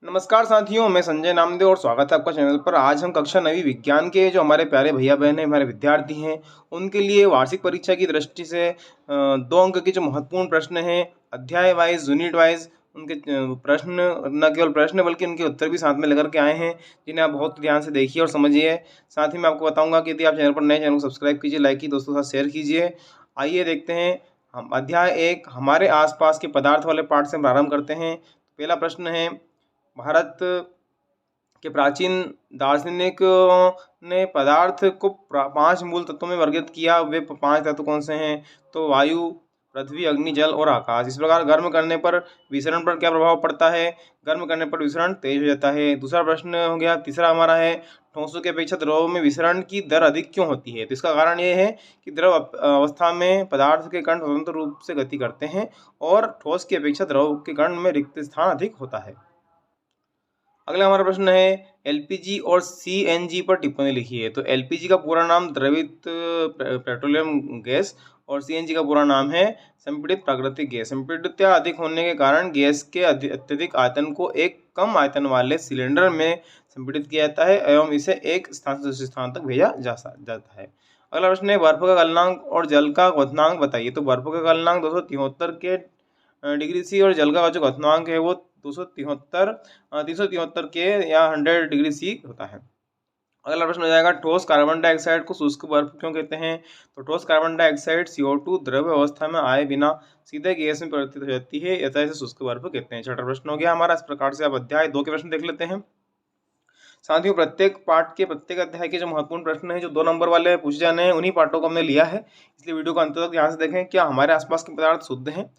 नमस्कार साथियों, मैं संजय नामदेव और स्वागत है आपका चैनल पर। आज हम कक्षा 9वीं विज्ञान के जो हमारे प्यारे भैया बहन हैं, हमारे विद्यार्थी हैं, उनके लिए वार्षिक परीक्षा की दृष्टि से 2 अंक के जो महत्वपूर्ण प्रश्न हैं, अध्याय वाइज, यूनिट वाइज उनके प्रश्न, न केवल प्रश्न बल्कि उनके उत्तर भी साथ में लेकर के आए हैं, जिन्हें आप बहुत ध्यान से देखिए और समझिए। साथ ही मैं आपको बताऊँगा कि यदि आप चैनल पर नए, चैनल को सब्सक्राइब कीजिए, लाइक कीजिए, दोस्तों के साथ शेयर कीजिए। आइए देखते हैं, हम अध्याय 1 हमारे आस-पास के पदार्थ वाले पाठ से प्रारंभ करते हैं। पहला प्रश्न है, भारत के प्राचीन दार्शनिक ने पदार्थ को 5 मूल तत्वों में वर्गीकृत किया। वे 5 तत्व कौन से हैं? तो वायु, पृथ्वी, अग्नि, जल और आकाश। इस प्रकार गर्म करने पर विसरण पर क्या प्रभाव पड़ता है? गर्म करने पर विसरण तेज हो जाता है। दूसरा प्रश्न हो गया, तीसरा हमारा है, ठोसों की अपेक्षा द्रव में विसरण की दर अधिक क्यों होती है? तो इसका कारण ये है कि द्रव अवस्था में पदार्थ के कण स्वतंत्र रूप से गति करते हैं और ठोस की अपेक्षा द्रव के कण में रिक्त स्थान अधिक होता है। अगला हमारा प्रश्न है, एलपीजी और सीएनजी पर टिप्पणी लिखिए। तो एलपीजी का पूरा नाम द्रवित पेट्रोलियम गैस और सीएनजी का पूरा नाम है संपीड़ित प्राकृतिक गैस। संपीड़ितता अधिक होने के कारण गैस के अत्यधिक आयतन को एक कम आयतन वाले सिलेंडर में संपीड़ित किया जाता है एवं इसे एक स्थान से दूसरे स्थान तक भेजा जाता है। अगला प्रश्न है, बर्फ का गलनांक और जल का क्वथनांक बताइए। तो बर्फ का गलनांक 273 के डिग्री सी और जल का जो क्वथनांक है वो 373 के या 100 डिग्री सी होता है। अगला प्रश्न हो जाएगा, ठोस कार्बन डाइऑक्साइड को शुष्क बर्फ क्यों कहते हैं? तो ठोस कार्बन डाइऑक्साइड CO2 द्रव्य अवस्था में आए बिना सीधे गैस में परिवर्तित हो जाती है, अतः इसे शुष्क बर्फ कहते हैं। छठा प्रश्न हो गया हमारा। इस प्रकार से अब अध्याय 2 के प्रश्न देख लेते हैं। साथियों, प्रत्येक पाठ के प्रत्येक अध्याय के जो महत्वपूर्ण प्रश्न हैं, जो 2 नंबर वाले पूछे जाने हैं, उन्हीं पाठों को हमने लिया है, इसलिए वीडियो को अंत तक ध्यान से देखें। क्या हमारे आसपास के पदार्थ शुद्ध हैं?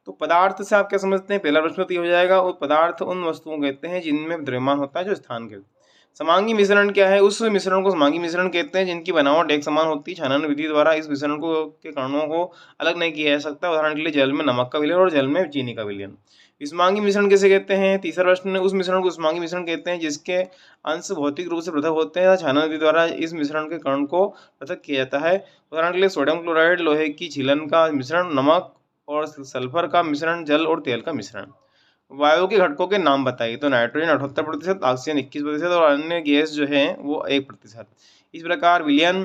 तो पदार्थ से आप क्या समझते हैं? पहला प्रश्न तो ये हो जाएगा, वो पदार्थ उन वस्तुओं कहते हैं जिनमें द्रव्यमान होता है जो स्थान के। समांगी मिश्रण क्या है? उस मिश्रण को समांगी मिश्रण कहते हैं जिनकी बनावट एक समान होती है। छानन विधि द्वारा इस मिश्रण को के कणों को अलग नहीं किया जा सकता। उदाहरण के लिए जल में नमक का विलयन और जल में चीनी का विलयन। विषमांगी मिश्रण किसे कहते हैं? तीसरा प्रश्न, उस मिश्रण को विषमांगी मिश्रण कहते हैं जिसके अंश भौतिक रूप से पृथक होते हैं। छानन विधि द्वारा इस मिश्रण के कण को पृथक किया जाता है। उदाहरण के लिए सोडियम क्लोराइड, लोहे की छीलन का मिश्रण, नमक और सल्फर का मिश्रण, जल और तेल का मिश्रण। वायु के घटकों के नाम बताइए। तो नाइट्रोजन 78%, ऑक्सीजन 21% और अन्य गैस जो है वो 1%। इस प्रकार विलयन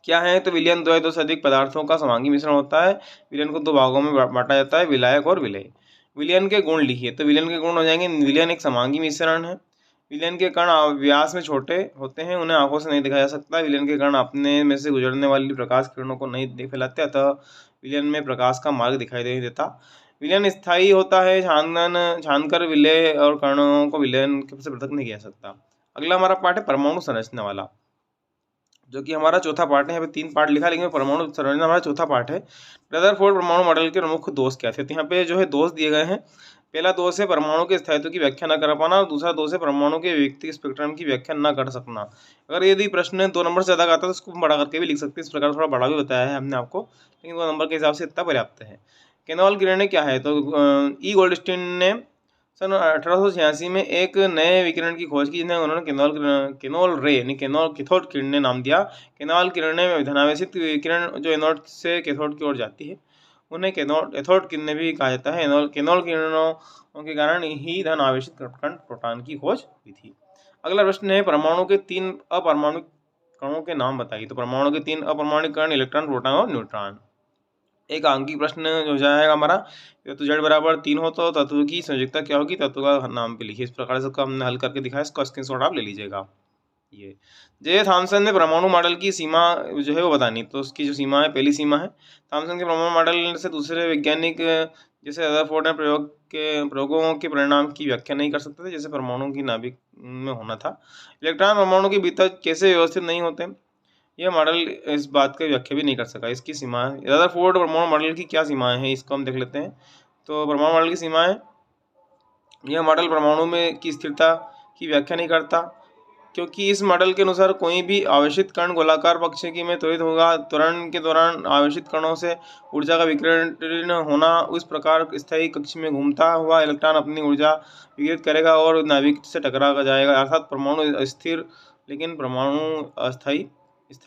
क्या है? तो विलयन 2 या 2 से अधिक पदार्थों का समांगी मिश्रण होता है। विलयन को 2 भागों में बांटा जाता है, विलायक और विलेय। विलयन के गुण लिखिए। तो विलयन के गुण हो जाएंगे, विलयन एक समांगी मिश्रण है। विलयन के कण व्यास में छोटे होते हैं, उन्हें आंखों से नहीं दिखाया जा सकता। विलयन के कण अपने में से गुजरने वाली प्रकाश किरणों को नहीं फैलाते, अतः विलयन में प्रकाश का मार्ग दिखाई नहीं देता। विलयन स्थायी होता है, छानकर विलेय और कणों को विलयन से पृथक नहीं किया जा सकता। अगला हमारा पाठ है परमाणु संरचना वाला, जो कि हमारा चौथा पार्ट है। यहाँ पे 3 पार्ट लिखा, लेकिन परमाणु संरचना हमारा चौथा पार्ट है। रदरफोर्ड परमाणु मॉडल के प्रमुख दोष क्या थे? तो यहाँ पे जो है दोष दिए गए हैं। पहला दोष है परमाणु के स्थायित्व की व्याख्या न कर पाना, और दूसरा दोष है परमाणु के व्यक्तिगत स्पेक्ट्रम की व्याख्या न कर सकना। अगर यदि प्रश्न 2 नंबर से ज़्यादा आता है तो उसको बड़ा करके भी लिख सकते हैं। इस प्रकार थोड़ा बड़ा भी बताया है हमने आपको, लेकिन 2 नंबर के हिसाब से इतना पर्याप्त है। केनॉल किरणें क्या है? तो ई गोल्डस्टीन ने सन 1886 में एक नए विकिरण की खोज की, जिन्हें उन्होंने केनॉल रे यानी कैथोड किरणें नाम दिया। केनॉल किरणें में धनावेशित विकिरण जो एनोड से कैथोड की ओर जाती है, उन्हें कैथोड किरणें भी कहा जाता है। केनॉल किरणों के कारण ही धन आवेशित कण प्रोटॉन की खोज हुई थी। अगला प्रश्न है, परमाणु के 3 अपरमाणुक कणों के नाम बताइए। तो परमाणु के 3 अपरमाणुक कण इलेक्ट्रॉन, प्रोटॉन और न्यूट्रॉन। एक अंकीय प्रश्न हो जाएगा हमारा। तो Z बराबर 3 हो तो तत्व की संयोजकता क्या होगी? तत्व का नाम पे लिखिए। इस प्रकार से इसको हमने हल करके दिखाया, इसका स्क्रीनशॉट आप ले लीजिएगा। ये जे थॉमसन ने परमाणु मॉडल की सीमा जो है वो बतानी। तो उसकी जो सीमा है, पहली सीमा है, थॉमसन के परमाणु मॉडल से दूसरे वैज्ञानिक जैसे रदरफोर्ड ने प्रयोगों के परिणाम की व्याख्या नहीं कर सकते थे, जैसे परमाणु की नाभिक में होना था। इलेक्ट्रॉन परमाणु के भीतर कैसे व्यवस्थित नहीं होते, यह मॉडल इस बात की व्याख्या भी नहीं कर सका। इसकी सीमा है, रदरफोर्ड परमाणु मॉडल की क्या सीमाएं हैं, इसको हम देख लेते हैं। तो परमाणु मॉडल की सीमाएं, यह मॉडल परमाणु में की स्थिरता की व्याख्या नहीं करता, क्योंकि इस मॉडल के अनुसार कोई भी आवेशित कण गोलाकार प्रक्षेपी में त्वरित होगा। त्वरण के दौरान आवेशित कणों से ऊर्जा का विकिरण होना, उस प्रकार स्थायी कक्ष में घूमता हुआ इलेक्ट्रॉन अपनी ऊर्जा विकिरित करेगा और नाभिक से टकरा जाएगा। अर्थात परमाणु स्थिर लेकिन परमाणु स्थायी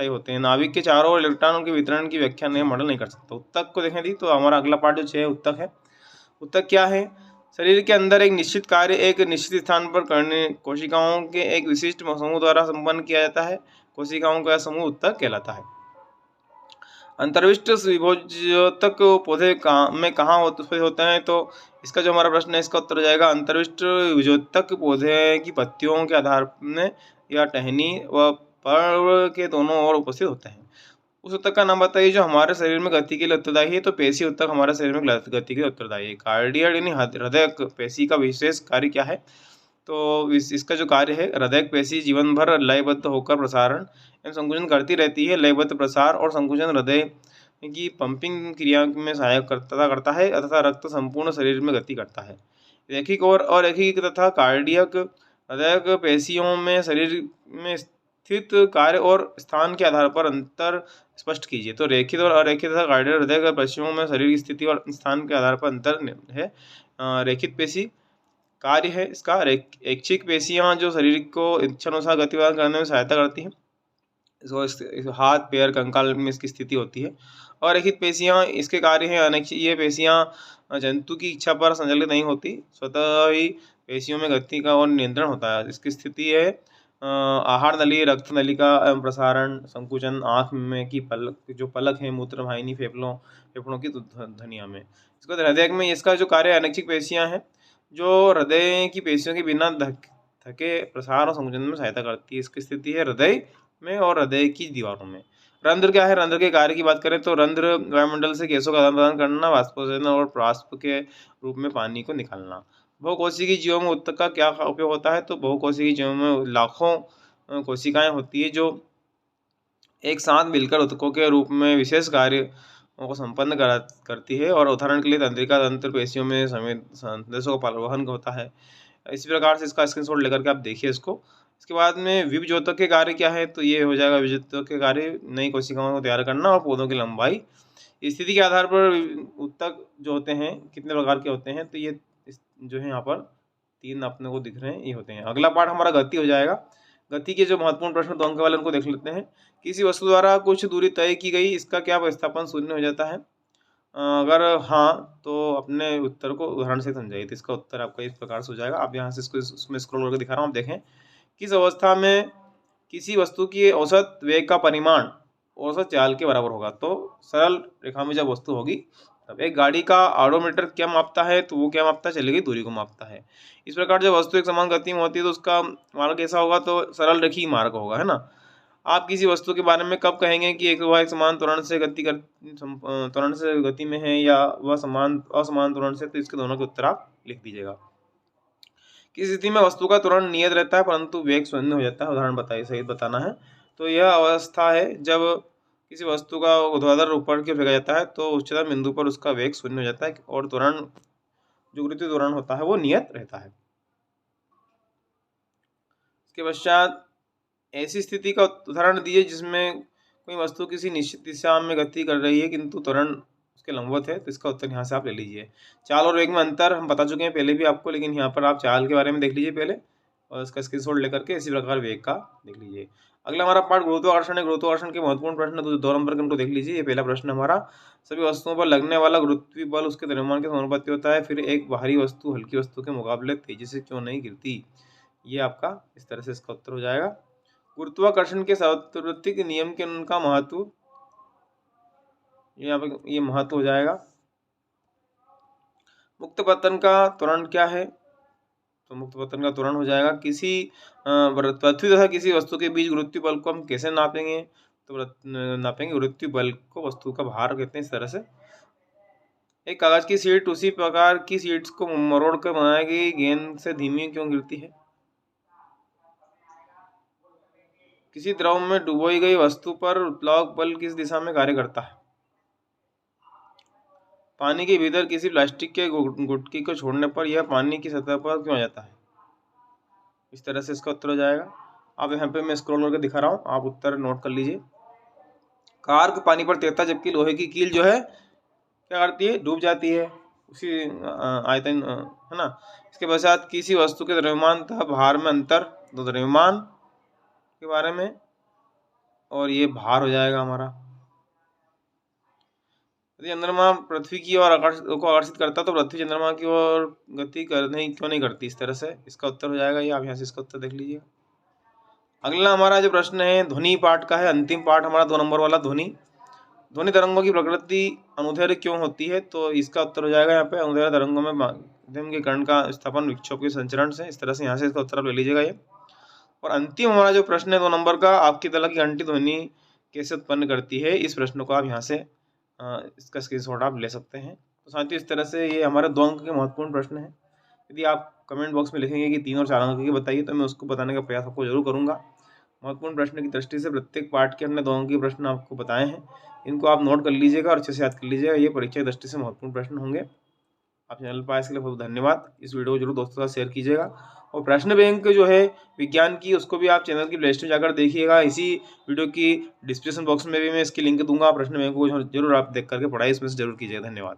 होते हैं। नाभिक के चारों ओर इलेक्ट्रॉनों के वितरण की व्याख्या नया मॉडल नहीं कर सकता। उत्तक को देखें दी, तो हमारा अगला पार्ट जो 6 उत्तक है। उत्तक क्या है? शरीर के अंदर एक निश्चित कार्य एक निश्चित स्थान पर करने कोशिकाओं के एक विशिष्ट समूह द्वारा संपन्न किया जाता है। कोशिकाओं का समूह उत्तक कहलाता है। अंतर्विष्ट विभोजक पौधे में कहाँ होते हैं? तो इसका जो हमारा प्रश्न है इसका उत्तर हो जाएगा अंतर्विष्ट विभोजक पौधे की पत्तियों के आधार में या टहनी व पर्व के दोनों ओर उपस्थित होते हैं। उस उत्तक का नाम बताइए जो हमारे शरीर में गति के लिए उत्तरदायी है। तो पेशी उत्तक हमारे शरीर में गति के लिए उत्तरदायी है। कार्डियड यानी हृदय पेशी का विशेष कार्य क्या है? तो इसका जो कार्य है, हृदय पेशी जीवन भर लयबद्ध होकर प्रसारण एवं संकुचन करती रहती है। लयबद्ध प्रसार और संकुचन हृदय की पंपिंग क्रिया में सहायक करता है तथा रक्त संपूर्ण शरीर में गति करता है। रैखिक और अरैखिक तथा कार्डियक हृदय पेशियों में शरीर में स्थित कार्य और स्थान के आधार पर अंतर स्पष्ट कीजिए। तो रेखित और अरेखित तथा कार्डियक हृदय पेशियों में शरीर की स्थिति और स्थान के आधार पर अंतर है। रेखित पेशी कार्य है इसका, ऐच्छिक पेशियां जो शरीर को इच्छानुसार गति प्रदान करने में सहायता करती हैं। इसको हाथ पैर कंकाल में इसकी स्थिति होती है। और रेखित पेशियां इसके कार्य हैं अनैच्छिक। ये पेशियां जंतु की इच्छा पर संचालित नहीं होती, स्वतः ही पेशियों में गति का और नियंत्रण होता है। इसकी स्थिति है आहार नली, रक्त नलिका एवं प्रसारण, संकुचन, आँख में की पलक जो पलक है, मूत्रवाहिनी, फेफड़ों की धनिया में। इसके बाद हृदय में इसका जो कार्य अनैच्छिक पेशियां हैं जो हृदय की पेशियों के बिना थके प्रसार और संकुचन में सहायता करती है। इसकी स्थिति है हृदय में और हृदय की दीवारों में। रंध्र क्या है? रंध्र के कार्य की बात करें तो रंध्र वायुमंडल से गैसों का आदान प्रदान करना, वाष्पोत्सर्जन और प्रास्प के रूप में पानी को निकालना। बहुकोशिकीय जीवों में उत्तक का क्या उपयोग होता है? तो बहुकोशिकीय जीवों में लाखों कोशिकाएं होती है जो एक साथ मिलकर उत्तकों के रूप में विशेष कार्य को संपन्न करती है। और उदाहरण के लिए तंत्रिका तंत्र पेशियों में संदेशों का वहन होता है। इसी प्रकार से इसका स्क्रीनशॉट लेकर के आप देखिए इसको। इसके बाद में विभजोतक के कार्य क्या है? तो ये हो जाएगा विभजोतक के कार्य नई कोशिकाओं को तैयार करना और पौधों की लंबाई। स्थिति के आधार पर उत्तक जो होते हैं कितने प्रकार के होते हैं? तो ये जो है यहाँ पर 3 अपने को दिख रहे हैं, ये होते हैं। अगला पार्ट हमारा गति हो जाएगा। गति के जो महत्वपूर्ण प्रश्न 2 अंक वाले उनको देख लेते हैं। किसी वस्तु द्वारा कुछ दूरी तय की गई, इसका क्या विस्थापन शून्य हो जाता है? अगर हाँ तो अपने उत्तर को उदाहरण से समझाइए। तो इसका उत्तर आपका इस प्रकार से हो जाएगा। आप यहाँ से इसको इसमें स्क्रॉल करके दिखा रहा हूँ, आप देखें। किस अवस्था में किसी वस्तु की औसत वेग का परिमाण औसत चाल के बराबर होगा? तो सरल रेखा में जब वस्तु होगी तब। एक गाड़ी का ऑडोमीटर क्या मापता है? तो वो क्या मापता है? चली गई दूरी को मापता है। इस प्रकार जब वस्तु एक समान गति में होती है तो उसका मार्ग कैसा होगा? तो सरल रेखीय मार्ग होगा, है ना। आप किसी वस्तु के बारे में कब कहेंगे कि वह एक समान त्वरण से गति में है या वह असमान त्वरण से? तो इसके दोनों के उत्तर आप लिख दीजिएगा। किस स्थिति में वस्तु का त्वरण नियत रहता है परंतु वेग शून्य हो जाता है? उदाहरण बताइए, सही बताना है। तो यह अवस्था है जब किसी वस्तु का ऊर्ध्वाधर ऊपर की ओर फेंका जाता है तो उच्चतम बिंदु पर उसका वेग शून्य हो जाता है और त्वरण जो गुरुत्वीय त्वरण होता है वो नियत रहता है। इसके पश्चात ऐसी स्थिति का उदाहरण दीजिए जिसमें कोई वस्तु किसी निश्चित दिशा में गति कर रही है किंतु त्वरण उसके लंबवत है। तो इसका उत्तर यहाँ से आप ले लीजिए। चाल और वेग में अंतर हम बता चुके हैं पहले भी आपको, लेकिन यहाँ पर आप चाल के बारे में देख लीजिए पहले और इसका स्क्रीनशॉट लेकर के इसी प्रकार वेग का देख लीजिए। अगला हमारा पार्ट गुरुत्वाकर्षण है। गुरुत्वाकर्षण के महत्वपूर्ण प्रश्न तो 2 नंबर के उनको देख लीजिए। ये पहला प्रश्न हमारा, सभी वस्तुओं पर लगने वाला गुरुत्वीय बल उसके द्रव्यमान के समानुपाती होता है, फिर एक बाहरी वस्तु हल्की वस्तु के मुकाबले तेजी से क्यों नहीं गिरती? ये आपका इस तरह से इसका उत्तर हो जाएगा। गुरुत्वाकर्षण के सार्वत्रिक नियम के उनका महत्व, ये महत्व हो जाएगा। मुक्त पतन का त्वरण क्या है? तो मुक्त पतन का त्वरण हो जाएगा किसी पृथ्वी तथा किसी वस्तु के बीच गुरुत्वीय बल को हम कैसे नापेंगे? तो नापेंगे गुरुत्वीय बल को वस्तु का भार कहते हैं। इस तरह से एक कागज की शीट उसी प्रकार की शीट्स को मरोड़ कर बनाई गई गेंद से धीमी क्यों गिरती है? किसी द्रव में डुबोई गई वस्तु पर उत्प्लावक बल किस दिशा में कार्य करता है? पानी के भीतर किसी प्लास्टिक के गुटकी को छोड़ने पर यह पानी की सतह पर क्यों आ जाता है? इस तरह से इसका उत्तर हो जाएगा। अब यहाँ पे मैं स्क्रॉल करके दिखा रहा हूँ, आप उत्तर नोट कर लीजिए। कार्क पानी पर तैरता जबकि लोहे की कील जो है क्या करती है? डूब जाती है उसी आयतन, है ना। इसके पश्चात किसी वस्तु के द्रव्यमान तथा भार में अंतर, तो द्रव्यमान के बारे में और ये भार हो जाएगा हमारा। यदि चंद्रमा पृथ्वी की ओर को आकर्षित करता तो पृथ्वी चंद्रमा की ओर गति क्यों नहीं करती इस तरह से? इसका उत्तर हो जाएगा ये, आप यहाँ से इसका उत्तर देख लीजिए। अगला हमारा जो प्रश्न है ध्वनि पाठ का है, अंतिम पाठ हमारा 2 नंबर वाला ध्वनि तरंगों की प्रकृति अनुदैर्घ्य क्यों होती है? तो इसका उत्तर हो जाएगा यहाँ पे अनुदैर्घ्य तरंगों में माध्यम के कण का स्थापन विक्षोभ के संचरण से। इस तरह से यहाँ से इसका उत्तर आप ले लीजिएगा ये। और अंतिम हमारा जो प्रश्न है 2 नंबर का, आपकी तला की घंटी ध्वनि कैसे उत्पन्न करती है? इस प्रश्न को आप यहाँ से इसका स्क्रीनशॉट आप ले सकते हैं। तो साथियों इस तरह से ये हमारे 2 अंक के महत्वपूर्ण प्रश्न हैं। यदि आप कमेंट बॉक्स में लिखेंगे कि 3 और 4 अंक की बताइए तो मैं उसको बताने का प्रयास आपको जरूर करूँगा। महत्वपूर्ण प्रश्न की दृष्टि से प्रत्येक पाठ के हमने 2 अंक के प्रश्न आपको बताए हैं। इनको आप नोट कर लीजिएगा और अच्छे से याद कर लीजिएगा, ये परीक्षा की दृष्टि से महत्वपूर्ण प्रश्न होंगे। आप चैनल पर आए इसके लिए बहुत धन्यवाद। इस वीडियो को जरूर दोस्तों के साथ शेयर कीजिएगा और प्रश्न बैंक जो है विज्ञान की उसको भी आप चैनल की प्लेलिस्ट में जाकर देखिएगा। इसी वीडियो की डिस्क्रिप्शन बॉक्स में भी मैं इसकी लिंक दूंगा। प्रश्न बैंक को जरूर आप देख करके पढ़ाई इसमें से जरूर कीजिएगा। धन्यवाद।